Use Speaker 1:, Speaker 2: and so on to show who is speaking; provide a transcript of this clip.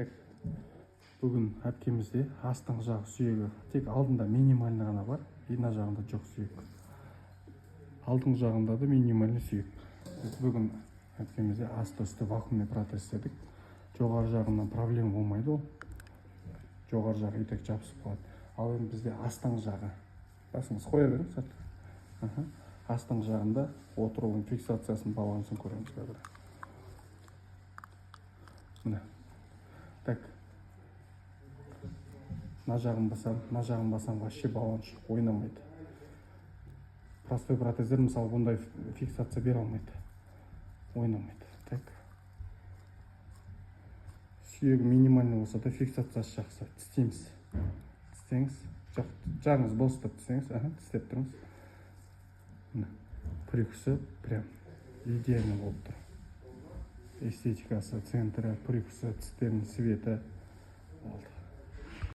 Speaker 1: Так, бүгін әпкемізде астыңғы жағы сүйегі тек алдында минимальный ғана бар, мына жағында жоқ сүйек. Алдыңғы жағында да минимальный сүйек. Бүгін әпкемізде асты-үсті вакуумный протез істедік. Жоғары жағынан проблема болмайды ол. Жоғары жағы итек жабысып қалады. Ал енді бізде астыңғы жағы. Басыңыз қоя беріңіз. Астыңғы жағында отырудың фиксациясын балансын көреміз қазір. Міне. Так. Мына жағын басам, вообще баланс ойнамайды. Простой протездер мысалы бұндай фиксация бере алмайды. Ойнамайды. Так. Сүйегі минимальный болса да фиксациясы жақсы. Тістейміз. Тістеңіз. Жағыңыз бос ұстап тістеңіз. Тістеп тұрыңыз. Міне. Прикусы прям идеально болып тұр. Эстетикасы, центрі, прикусы, тістерінің светі.